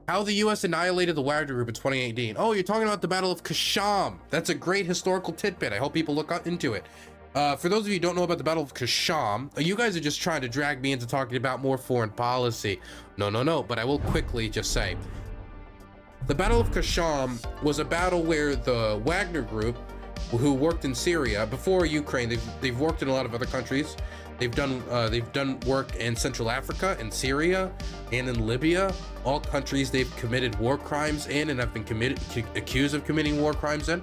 How the U.S. annihilated the Wagner group in 2018. Oh, you're talking about the Battle of Kasham. That's a great historical tidbit. I hope people look into it. For those of you who don't know about the Battle of Kasham, you guys are just trying to drag me into talking about more foreign policy. No, but I will quickly just say, the Battle of Kasham was a battle where the Wagner group, who worked in Syria before Ukraine, they've worked in a lot of other countries. They've done work in Central Africa, in Syria, and in Libya. All countries they've committed war crimes in and have been accused of committing war crimes in.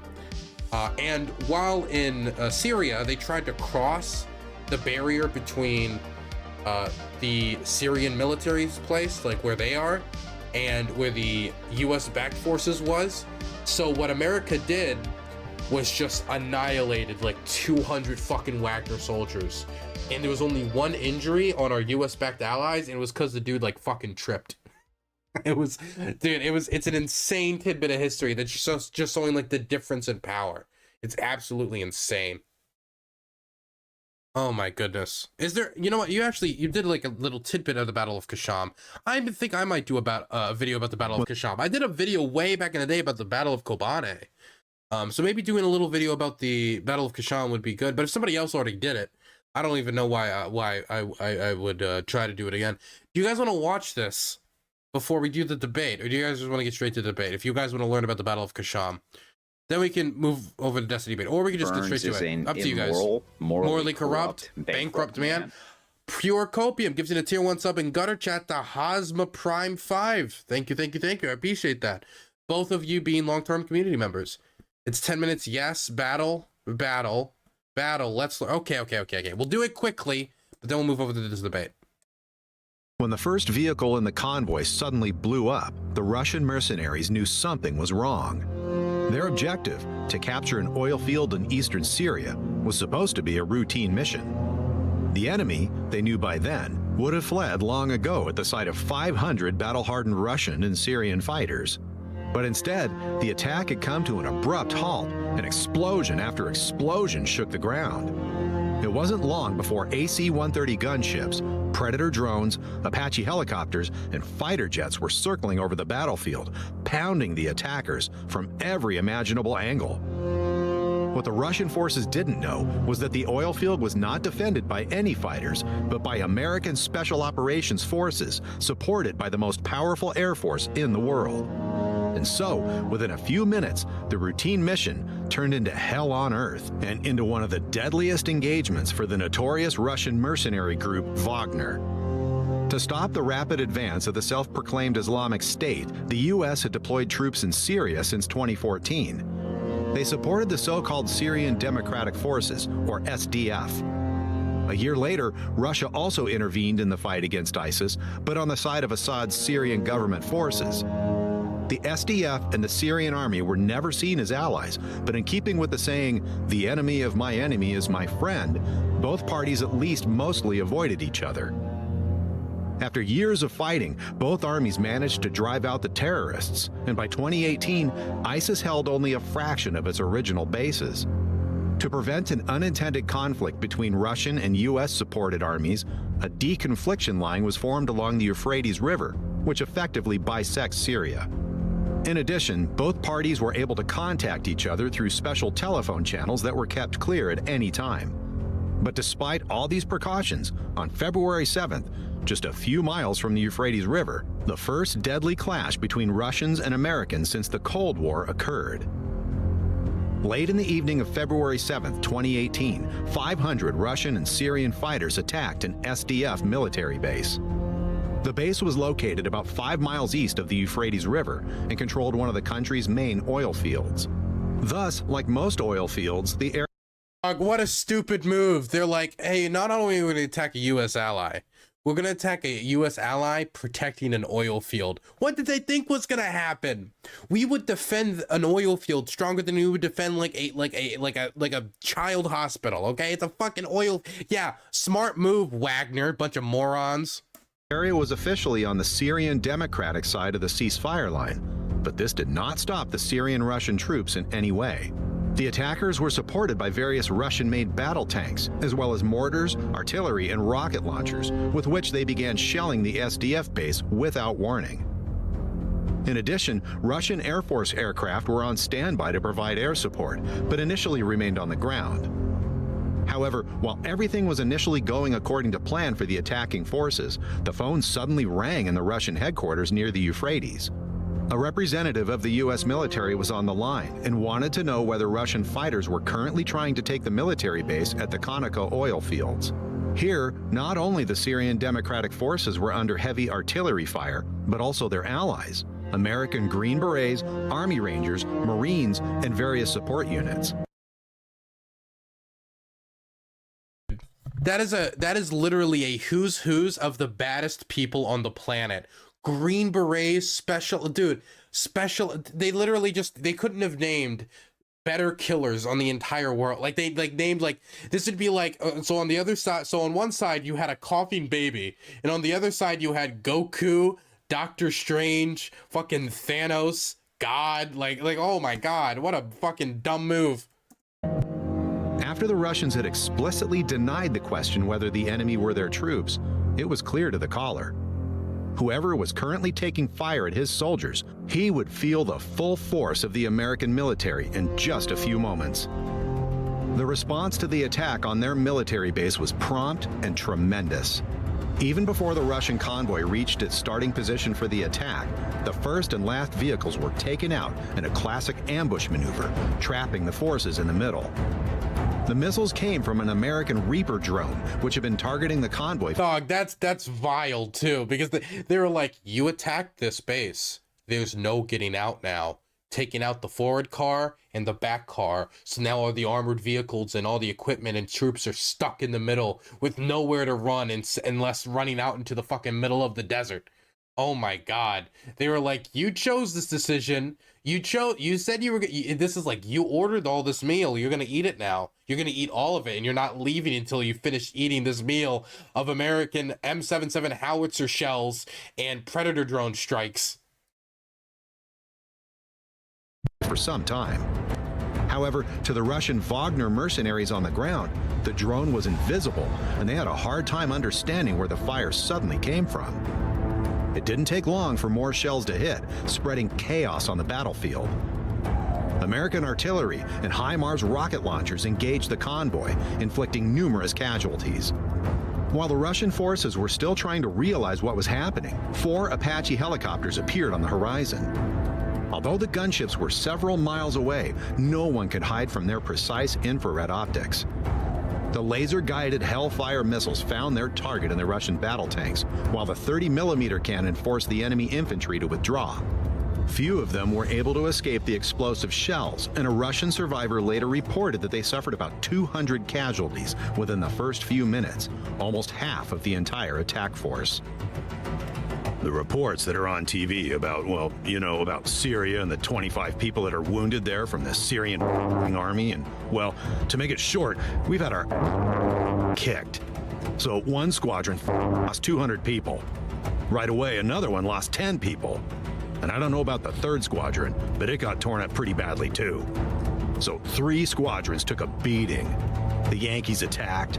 And while in Syria, they tried to cross the barrier between the Syrian military's place, like where they are, and where the US-backed forces was. So what America did was just annihilated like 200 fucking Wagner soldiers. And there was only one injury on our US-backed allies, and it was because the dude like fucking tripped. It's an insane tidbit of history that's just showing like the difference in power. It's absolutely insane. Oh my goodness. Is there, you know what, you did like a little tidbit of the Battle of Kasham. I think I might do a video about the Battle of Kasham. I did a video way back in the day about the Battle of Kobane. So maybe doing a little video about the Battle of Kasham would be good, but if somebody else already did it, I don't even know why I would try to do it again. Do you guys want to watch this before we do the debate, or do you guys just want to get straight to the debate? If you guys want to learn about the Battle of Kasham, then we can move over to Destiny debate, or we can just get straight to it. Up to you guys. Morally corrupt, bankrupt man. Pure Copium gives it a tier 1 sub in gutter chat to Hazma Prime 5. Thank you. I appreciate that. Both of you being long-term community members. It's 10 minutes. Yes. Battle. Let's. Okay. We'll do it quickly, but then we'll move over to this debate. When the first vehicle in the convoy suddenly blew up, the Russian mercenaries knew something was wrong. Their objective, to capture an oil field in eastern Syria, was supposed to be a routine mission. The enemy, they knew by then, would have fled long ago at the sight of 500 battle-hardened Russian and Syrian fighters. But instead, the attack had come to an abrupt halt, and explosion after explosion shook the ground. It wasn't long before AC-130 gunships, Predator drones, Apache helicopters, and fighter jets were circling over the battlefield, pounding the attackers from every imaginable angle. What the Russian forces didn't know was that the oil field was not defended by any fighters, but by American Special Operations Forces, supported by the most powerful air force in the world. And so, within a few minutes, the routine mission turned into hell on earth and into one of the deadliest engagements for the notorious Russian mercenary group Wagner. To stop the rapid advance of the self-proclaimed Islamic State, the U.S. had deployed troops in Syria since 2014. They supported the so-called Syrian Democratic Forces, or SDF. A year later, Russia also intervened in the fight against ISIS, but on the side of Assad's Syrian government forces. The SDF and the Syrian army were never seen as allies, but in keeping with the saying, "the enemy of my enemy is my friend," both parties at least mostly avoided each other. After years of fighting, both armies managed to drive out the terrorists, and by 2018, ISIS held only a fraction of its original bases. To prevent an unintended conflict between Russian and U.S.-supported armies, a deconfliction line was formed along the Euphrates River, which effectively bisects Syria. In addition, both parties were able to contact each other through special telephone channels that were kept clear at any time. But despite all these precautions, on February 7th, just a few miles from the Euphrates River, the first deadly clash between Russians and Americans since the Cold War occurred. Late in the evening of February 7th, 2018, 500 Russian and Syrian fighters attacked an SDF military base. The base was located about 5 miles east of the Euphrates River and controlled one of the country's main oil fields. Thus, like most oil fields, the area... What a stupid move. They're like, hey, not only are we going to attack a U.S. ally, we're going to attack a U.S. ally protecting an oil field. What did they think was going to happen? We would defend an oil field stronger than we would defend like a child hospital, okay? It's a fucking oil... Yeah, smart move, Wagner, bunch of morons. The area was officially on the Syrian Democratic side of the ceasefire line, but this did not stop the Syrian-Russian troops in any way. The attackers were supported by various Russian-made battle tanks, as well as mortars, artillery, and rocket launchers, with which they began shelling the SDF base without warning. In addition, Russian Air Force aircraft were on standby to provide air support, but initially remained on the ground. However, while everything was initially going according to plan for the attacking forces, the phone suddenly rang in the Russian headquarters near the Euphrates. A representative of the U.S. military was on the line and wanted to know whether Russian fighters were currently trying to take the military base at the Conoco oil fields. Here, not only the Syrian Democratic Forces were under heavy artillery fire, but also their allies, American Green Berets, Army Rangers, Marines, and various support units. That is literally a who's who's of the baddest people on the planet. Green Berets, special, they literally they couldn't have named better killers on the entire world. Like they named, like, this would be like, so on the other side, so on one side you had a coughing baby, and on the other side you had Goku, Doctor Strange, fucking Thanos, God, like oh my God, what a fucking dumb move. After the Russians had explicitly denied the question whether the enemy were their troops, it was clear to the caller. Whoever was currently taking fire at his soldiers, he would feel the full force of the American military in just a few moments. The response to the attack on their military base was prompt and tremendous. Even before the Russian convoy reached its starting position for the attack, the first and last vehicles were taken out in a classic ambush maneuver, trapping the forces in the middle. The missiles came from an American Reaper drone, which had been targeting the convoy. Dog, that's vile too, because they were like, you attacked this base. There's no getting out now. Taking out the forward car and the back car. So now all the armored vehicles and all the equipment and troops are stuck in the middle with nowhere to run unless running out into the fucking middle of the desert. Oh my God. They were like, you chose this decision. You said you were, this is like, you ordered all this meal. You're going to eat it now. You're going to eat all of it, and you're not leaving until you finish eating this meal of American M77 howitzer shells and Predator drone strikes. For some time. However, to the Russian Wagner mercenaries on the ground, the drone was invisible, and they had a hard time understanding where the fire suddenly came from. It didn't take long for more shells to hit, spreading chaos on the battlefield. American artillery and HIMARS rocket launchers engaged the convoy, inflicting numerous casualties. While the Russian forces were still trying to realize what was happening, 4 Apache helicopters appeared on the horizon. Although the gunships were several miles away, no one could hide from their precise infrared optics. The laser-guided Hellfire missiles found their target in the Russian battle tanks, while the 30mm cannon forced the enemy infantry to withdraw. Few of them were able to escape the explosive shells, and a Russian survivor later reported that they suffered about 200 casualties within the first few minutes, almost half of the entire attack force. The reports that are on TV about, well, you know, about Syria and the 25 people that are wounded there from the Syrian army, and, well, to make it short, we've had our kicked. So one squadron lost 200 people. Right away, another one lost 10 people. And I don't know about the third squadron, but it got torn up pretty badly too. So 3 squadrons took a beating. The Yankees attacked.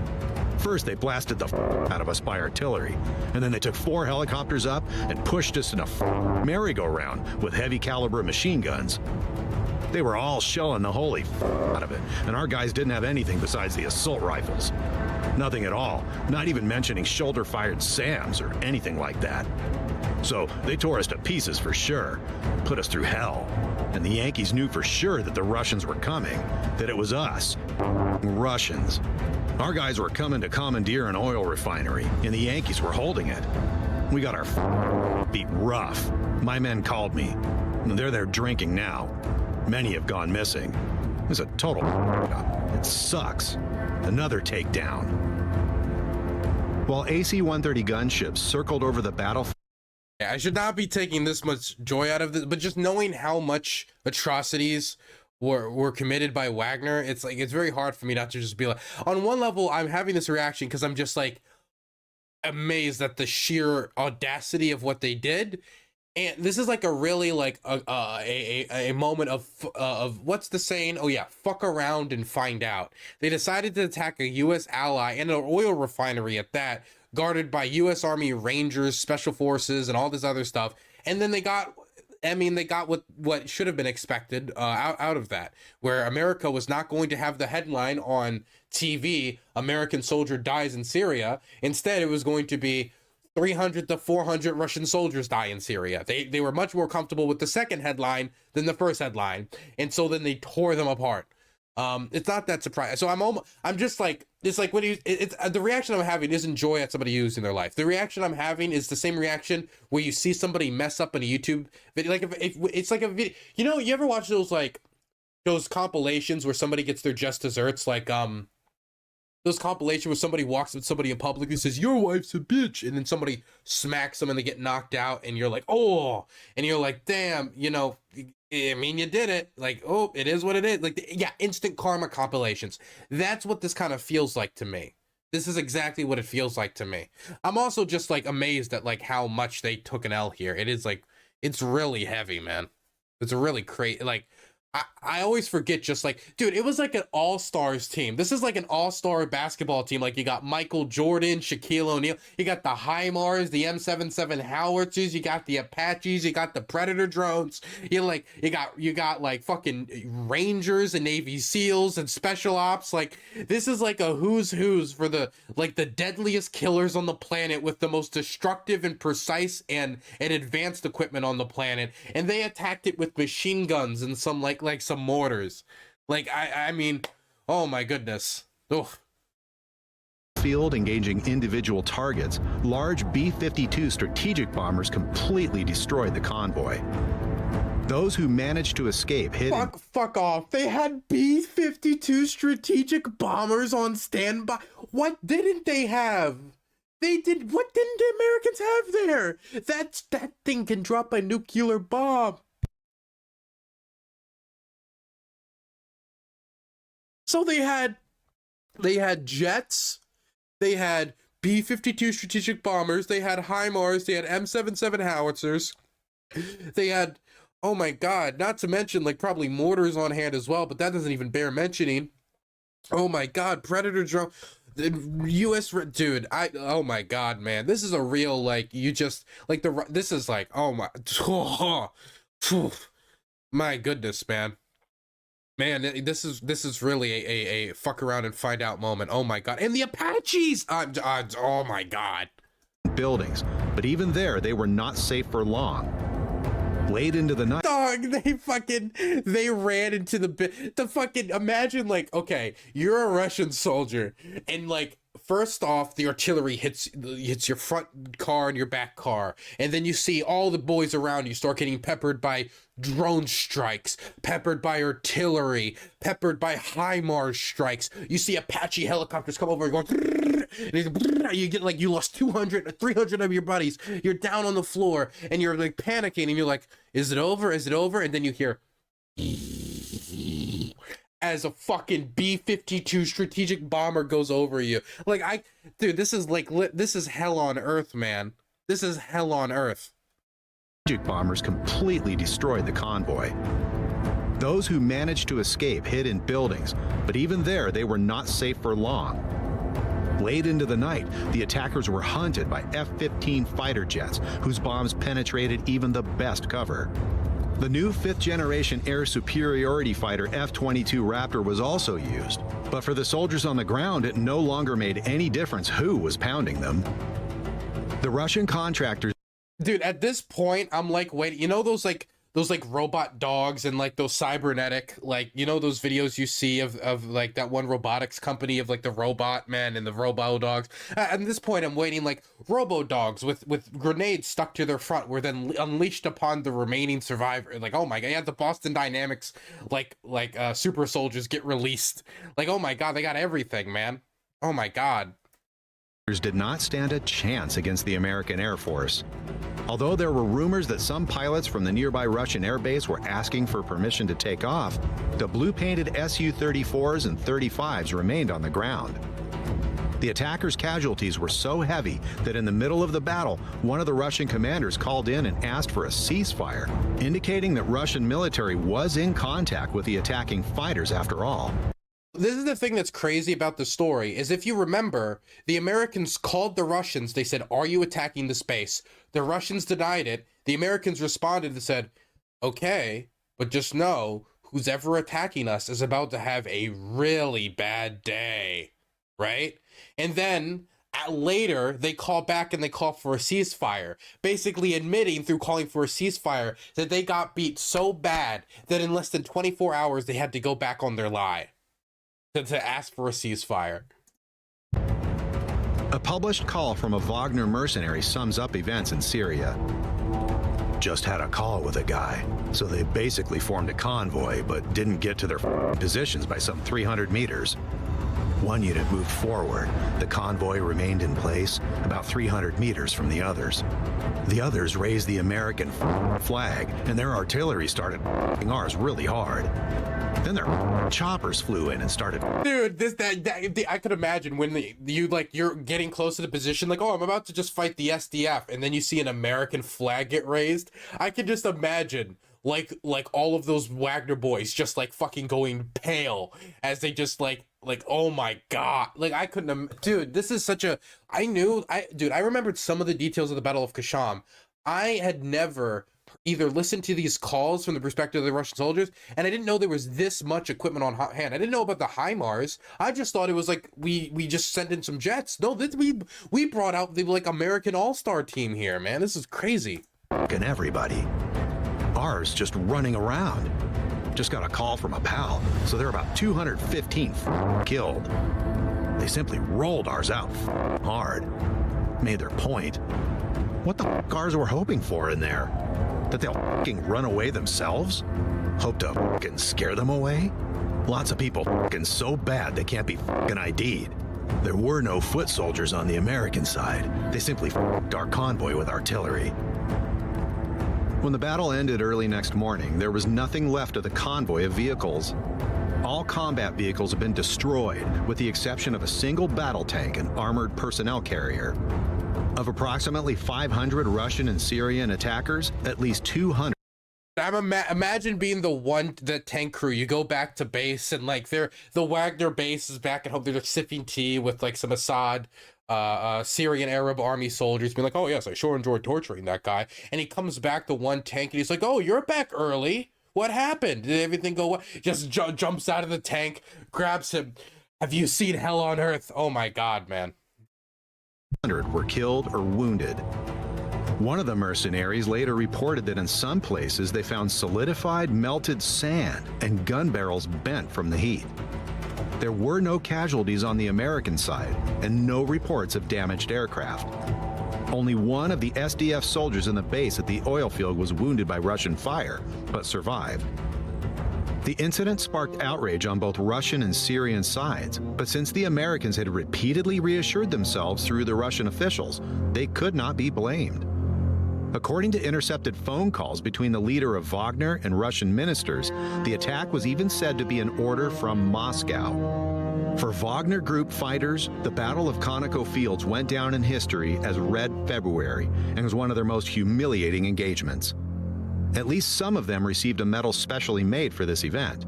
First, they blasted the out of us by artillery, and then they took 4 helicopters up and pushed us in a merry-go-round with heavy caliber machine guns. They were all shelling the holy out of it, and our guys didn't have anything besides the assault rifles. Nothing at all, not even mentioning shoulder-fired SAMs or anything like that. So they tore us to pieces for sure, put us through hell. And the Yankees knew for sure that the Russians were coming, that it was us, Russians. Our guys were coming to commandeer an oil refinery, and the Yankees were holding it. We got our beat rough. My men called me. They're there drinking now. Many have gone missing. It's a total It sucks. Another takedown. While AC-130 gunships circled over the battlefield, I should not be taking this much joy out of this, but just knowing how much atrocities were committed by Wagner, it's like, it's very hard for me not to just be like, on one level, I'm having this reaction because I'm just like amazed at the sheer audacity of what they did. And this is like a really like a moment of what's the saying? Oh yeah, fuck around and find out. They decided to attack a U.S. ally and an oil refinery at that, guarded by U.S. Army Rangers, Special Forces, and all this other stuff. And then they got I mean, they got what should have been expected out of that, where America was not going to have the headline on TV, American soldier dies in Syria. Instead, it was going to be 300 to 400 Russian soldiers die in Syria. They were much more comfortable with the second headline than the first headline. And so then they tore them apart. It's not that surprising. So I'm just like, it's like when it's the reaction I'm having isn't joy at somebody using their life. The reaction I'm having is the same reaction where you see somebody mess up in a YouTube video. Like if it's like a video, you know, you ever watch those, like those compilations where somebody gets their just desserts, like, those compilations where somebody walks with somebody in public and says, your wife's a bitch. And then somebody smacks them and they get knocked out. And you're like, oh, and you're like, damn, you know, I mean, you did it. Like, oh, it is what it is. Like, yeah, instant karma compilations. That's what this kind of feels like to me. This is exactly what it feels like to me. I'm also just like amazed at like how much they took an L here. It is like, it's really heavy, man. It's really crazy. Like, I always forget, just like, dude, it was like an all-stars team. This is like an all-star basketball team. Like, you got Michael Jordan, Shaquille O'Neal, you got the HIMARS, the M77 howitzers, you got the Apaches, you got the Predator drones, you got like fucking Rangers and Navy SEALs and Special Ops. Like, this is like a who's for the, like, the deadliest killers on the planet with the most destructive and precise and advanced equipment on the planet. And they attacked it with machine guns and some like some mortars. Like, I mean, oh my goodness. Oof. Field engaging individual targets, large B-52 strategic bombers completely destroyed the convoy. Those who managed to escape hid. Fuck off. They had B-52 strategic bombers on standby. What didn't they have? What didn't the Americans have there? That thing can drop a nuclear bomb. So they had jets, they had B-52 strategic bombers, they had HIMARS, they had M77 howitzers, they had, oh my god, not to mention like probably mortars on hand as well, but that doesn't even bear mentioning. Oh my god, Predator drone, the US, dude, oh my god, man, this is a real, like, you just, like, this is like, oh my, my goodness, man. Man, this is really a fuck around and find out moment. Oh my god. And the Apaches! Oh my god. Buildings, but even there, they were not safe for long. Late into the night. Dog, they ran into the fucking, imagine, like, okay, you're a Russian soldier, and like, first off, the artillery hits your front car and your back car, and then you see all the boys around you start getting peppered by drone strikes, peppered by artillery, peppered by HIMARS strikes. You see Apache helicopters come over and going, and you get like, you lost 200 or 300 of your buddies. You're down on the floor and you're like panicking and you're like, is it over? Is it over? And then you hear as a fucking B-52 strategic bomber goes over you. Like, dude, this is like, this is hell on earth, man. This is hell on earth. Strategic bombers completely destroyed the convoy. Those who managed to escape hid in buildings, but even there, they were not safe for long. Late into the night, the attackers were hunted by F-15 fighter jets, whose bombs penetrated even the best cover. The new fifth-generation air superiority fighter F-22 Raptor was also used, but for the soldiers on the ground, it no longer made any difference who was pounding them. The Russian contractors. Dude, at this point, I'm like, wait, you know those robot dogs and like those cybernetic, like, you know, those videos you see of like that one robotics company of like the robot man and the robo dogs. At this point, I'm waiting, like, robo dogs with grenades stuck to their front were then unleashed upon the remaining survivor. Like, oh my god, yeah, the Boston Dynamics like super soldiers get released. Like, oh my god, they got everything, man. Oh my god. Did not stand a chance against the American Air Force. Although there were rumors that some pilots from the nearby Russian air base were asking for permission to take off, the blue-painted Su-34s and 35s remained on the ground. The attackers' casualties were so heavy that in the middle of the battle, one of the Russian commanders called in and asked for a ceasefire, indicating that Russian military was in contact with the attacking fighters after all. This is the thing that's crazy about the story, is if you remember, the Americans called the Russians. They said, are you attacking the space? The Russians denied it. The Americans responded and said, Okay, but just know who's ever attacking us is about to have a really bad day, right? And then later they call back and they call for a ceasefire, basically admitting through calling for a ceasefire that they got beat so bad that in less than 24 hours they had to go back on their lie to ask for a ceasefire. A published call from a Wagner mercenary sums up events in Syria. Just had a call with a guy, so they basically formed a convoy but didn't get to their positions by some 300 meters. One unit moved forward. The convoy remained in place about 300 meters from the others. The others raised the American flag, and their artillery started ours really hard. Then their choppers flew in and started. Dude, I could imagine when you're getting close to the position, like, oh, I'm about to just fight the SDF, and then you see an American flag get raised. I can just imagine like all of those Wagner boys just like fucking going pale as they just like oh my god, like I couldn't dude, this is such a I remembered some of the details of the Battle of Kasham. I had never either listened to these calls from the perspective of the Russian soldiers, and I didn't know there was this much equipment on hand. I didn't know about the HIMARS. I just thought it was like we just sent in some jets. No, we brought out the like American all-star team here, man. This is crazy. And everybody. Ours just running around. Just got a call from a pal, so they're about 215 killed. They simply rolled ours out hard. Made their point. What the ours were hoping for in there? That they'll fucking run away themselves? Hope to fucking scare them away? Lots of people fucking so bad they can't be fucking ID'd. There were no foot soldiers on the American side. They simply fucked our convoy with artillery. When the battle ended early next morning, there was nothing left of the convoy of vehicles. All combat vehicles have been destroyed, with the exception of a single battle tank and armored personnel carrier. Of approximately 500 Russian and Syrian attackers, at least 200. Imagine being the tank crew. You go back to base and like the Wagner base is back at home. They're just sipping tea with like some Assad Syrian Arab army soldiers being like, oh yes, I sure enjoyed torturing that guy. And he comes back to one tank and he's like, oh, you're back early. What happened? Did everything go well? Just jumps out of the tank, grabs him. Have you seen hell on earth? Oh my god, man. 100 were killed or wounded. One of the mercenaries later reported that in some places they found solidified melted sand and gun barrels bent from the heat. There were no casualties on the American side and no reports of damaged aircraft. Only one of the SDF soldiers in the base at the oil field was wounded by Russian fire, but survived. The incident sparked outrage on both Russian and Syrian sides, but since the Americans had repeatedly reassured themselves through the Russian officials, they could not be blamed. According to intercepted phone calls between the leader of Wagner and Russian ministers, the attack was even said to be an order from Moscow. For Wagner Group fighters, the Battle of Conoco Fields went down in history as Red February and was one of their most humiliating engagements. At least some of them received a medal specially made for this event.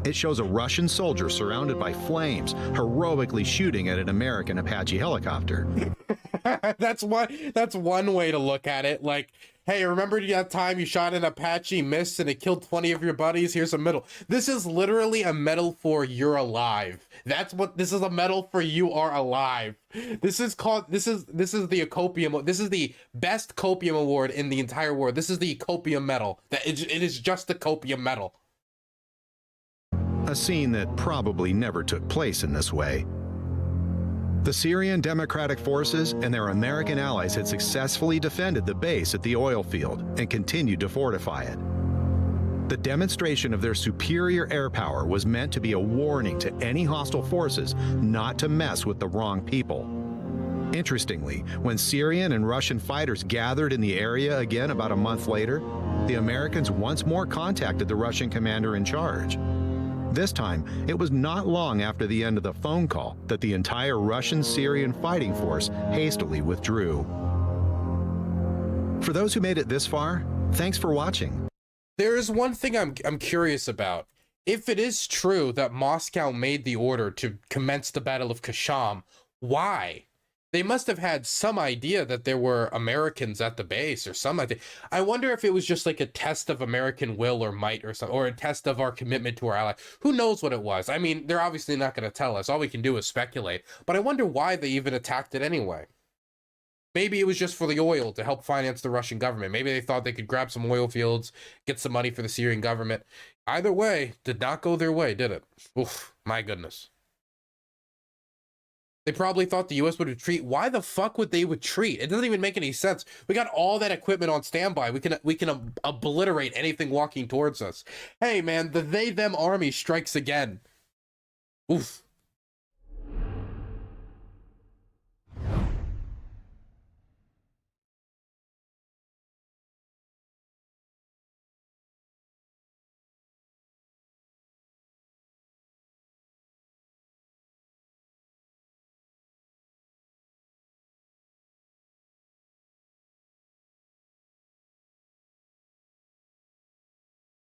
It shows a Russian soldier surrounded by flames, heroically shooting at an American Apache helicopter. That's one way to look at it. Like, hey, remember that time you shot an Apache, missed, and it killed 20 of your buddies? Here's a medal. This is literally a medal for you're alive. This is a medal for you are alive. This is the copium. This is the best copium award in the entire world. This is the copium medal. It is just the copium medal. A scene that probably never took place in this way. The Syrian Democratic Forces and their American allies had successfully defended the base at the oil field and continued to fortify it. The demonstration of their superior air power was meant to be a warning to any hostile forces not to mess with the wrong people. Interestingly, when Syrian and Russian fighters gathered in the area again about a month later, the Americans once more contacted the Russian commander in charge. This time, it was not long after the end of the phone call that the entire Russian-Syrian fighting force hastily withdrew. For those who made it this far, thanks for watching. There is one thing I'm curious about. If it is true that Moscow made the order to commence the Battle of Kasham, why? They must have had some idea that there were Americans at the base or some idea. I wonder if it was just like a test of American will or might or something, or a test of our commitment to our ally. Who knows what it was? I mean, they're obviously not going to tell us. All we can do is speculate. But I wonder why they even attacked it anyway. Maybe it was just for the oil to help finance the Russian government. Maybe they thought they could grab some oil fields, get some money for the Syrian government. Either way, did not go their way, did it? Oof, my goodness. They probably thought the U.S. would retreat. Why the fuck would they retreat? It doesn't even make any sense. We got all that equipment on standby. We can obliterate anything walking towards us. Hey, man, the they-them army strikes again. Oof.